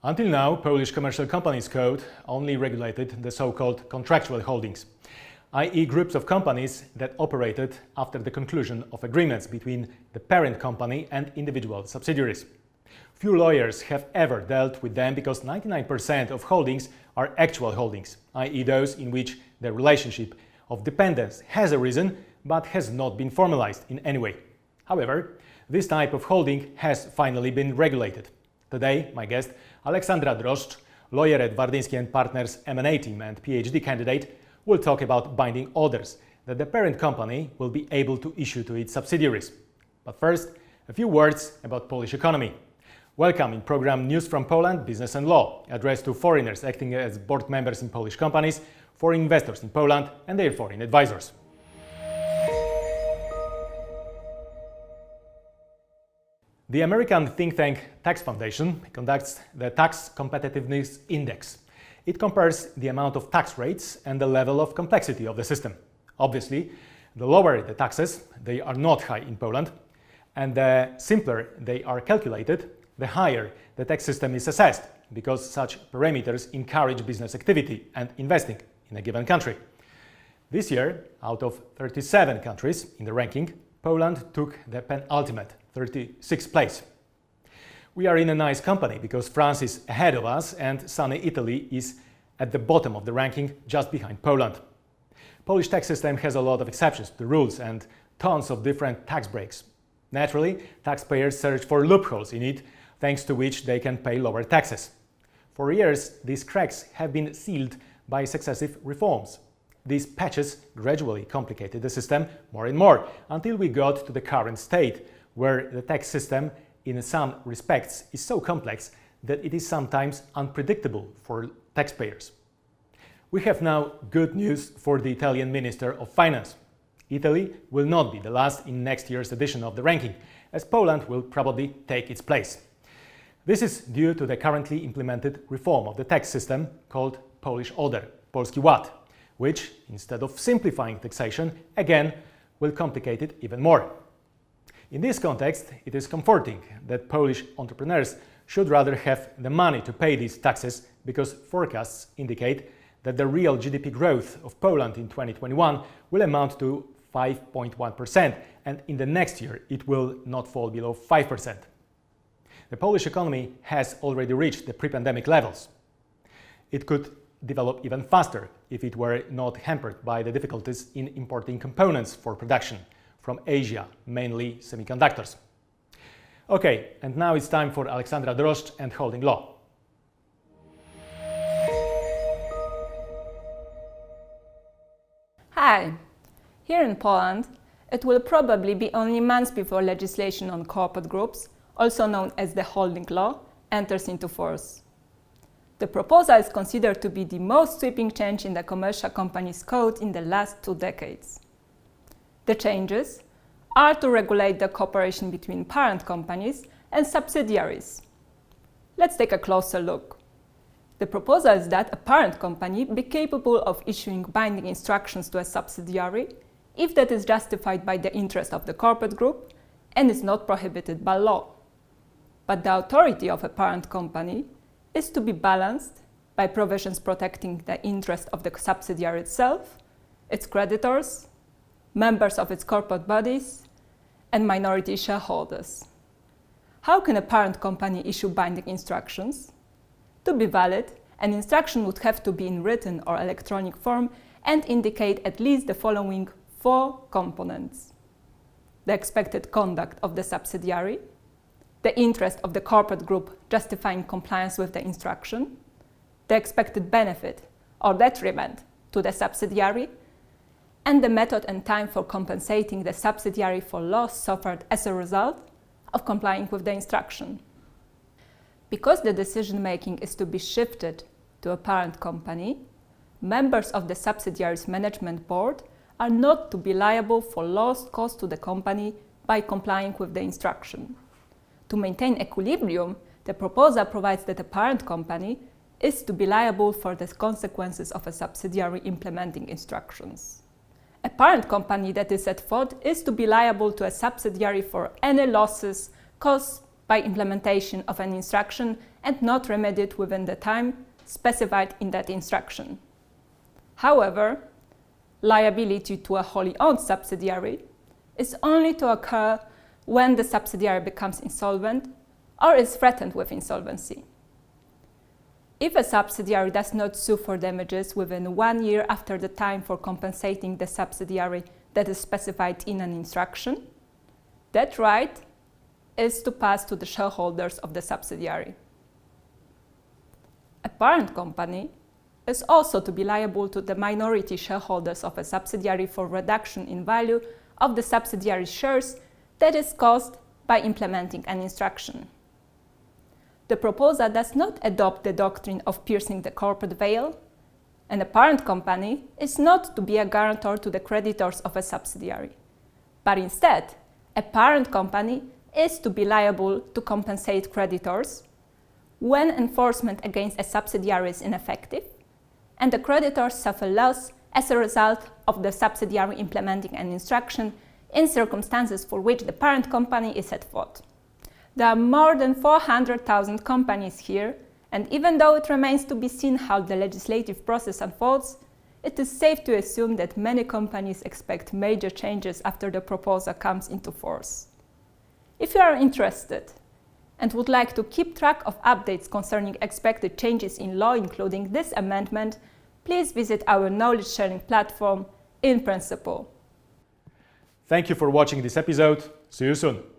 Until now, Polish Commercial Companies Code only regulated the so-called contractual holdings, i.e. groups of companies that operated after the conclusion of agreements between the parent company and individual subsidiaries. Few lawyers have ever dealt with them because 99% of holdings are actual holdings, i.e. those in which the relationship of dependence has arisen but has not been formalized in any way. However, this type of holding has finally been regulated. Today, my guest, ALEKSANDRA DROЖDŻ, lawyer at Wardyński & Partners M&A team and PhD candidate, will talk about binding orders that the parent company will be able to issue to its subsidiaries. But first, a few words about Polish economy. Welcome in program News from Poland, Business and Law, addressed to foreigners acting as board members in Polish companies, foreign investors in Poland and their foreign advisors. The American think tank Tax Foundation conducts the Tax Competitiveness Index. It compares the amount of tax rates and the level of complexity of the system. Obviously, the lower the taxes, they are not high in Poland, and the simpler they are calculated, the higher the tax system is assessed, because such parameters encourage business activity and investing in a given country. This year, out of 37 countries in the ranking, Poland took the penultimate, 36th place. We are in a nice company because France is ahead of us and sunny Italy is at the bottom of the ranking, just behind Poland. Polish tax system has a lot of exceptions to the rules and tons of different tax breaks. Naturally, taxpayers search for loopholes in it, thanks to which they can pay lower taxes. For years, these cracks have been sealed by successive reforms. These patches gradually complicated the system more and more, until we got to the current state, where the tax system, in some respects, is so complex that it is sometimes unpredictable for taxpayers. We have now good news for the Italian Minister of Finance. Italy will not be the last in next year's edition of the ranking, as Poland will probably take its place. This is due to the currently implemented reform of the tax system called Polish Order, Polski Ład, which, instead of simplifying taxation, again will complicate it even more. In this context, it is comforting that Polish entrepreneurs should rather have the money to pay these taxes, because forecasts indicate that the real GDP growth of Poland in 2021 will amount to 5.1%, and in the next year it will not fall below 5%. The Polish economy has already reached the pre-pandemic levels. It could develop even faster if it were not hampered by the difficulties in importing components for production from Asia, mainly semiconductors. Okay, and now it's time for ALEKSANDRA DROżDŻ and holding law. Hi! Here in Poland, it will probably be only months before legislation on corporate groups, also known as the holding law, enters into force. The proposal is considered to be the most sweeping change in the Commercial Companies Code in the last 2 decades. The changes are to regulate the cooperation between parent companies and subsidiaries. Let's take a closer look. The proposal is that a parent company be capable of issuing binding instructions to a subsidiary if that is justified by the interest of the corporate group and is not prohibited by law. But the authority of a parent company is to be balanced by provisions protecting the interest of the subsidiary itself, its creditors, members of its corporate bodies, and minority shareholders. How can a parent company issue binding instructions? To be valid, an instruction would have to be in written or electronic form and indicate at least the following 4 components: the expected conduct of the subsidiary, the interest of the corporate group justifying compliance with the instruction, the expected benefit or detriment to the subsidiary, and the method and time for compensating the subsidiary for loss suffered as a result of complying with the instruction. Because the decision-making is to be shifted to a parent company, members of the subsidiary's management board are not to be liable for loss caused to the company by complying with the instruction. To maintain equilibrium, the proposal provides that a parent company is to be liable for the consequences of a subsidiary implementing instructions. A parent company that is at fault is to be liable to a subsidiary for any losses caused by implementation of an instruction and not remedied within the time specified in that instruction. However, liability to a wholly owned subsidiary is only to occur when the subsidiary becomes insolvent or is threatened with insolvency. If a subsidiary does not sue for damages within 1 year after the time for compensating the subsidiary that is specified in an instruction, that right is to pass to the shareholders of the subsidiary. A parent company is also to be liable to the minority shareholders of a subsidiary for reduction in value of the subsidiary shares that is caused by implementing an instruction. The proposal does not adopt the doctrine of piercing the corporate veil, and a parent company is not to be a guarantor to the creditors of a subsidiary, but instead, a parent company is to be liable to compensate creditors when enforcement against a subsidiary is ineffective and the creditors suffer loss as a result of the subsidiary implementing an instruction in circumstances for which the parent company is at fault. There are more than 400,000 companies here, and even though it remains to be seen how the legislative process unfolds, it is safe to assume that many companies expect major changes after the proposal comes into force. If you are interested and would like to keep track of updates concerning expected changes in law, including this amendment, please visit our knowledge sharing platform, In Principle. Thank you for watching this episode. See you soon.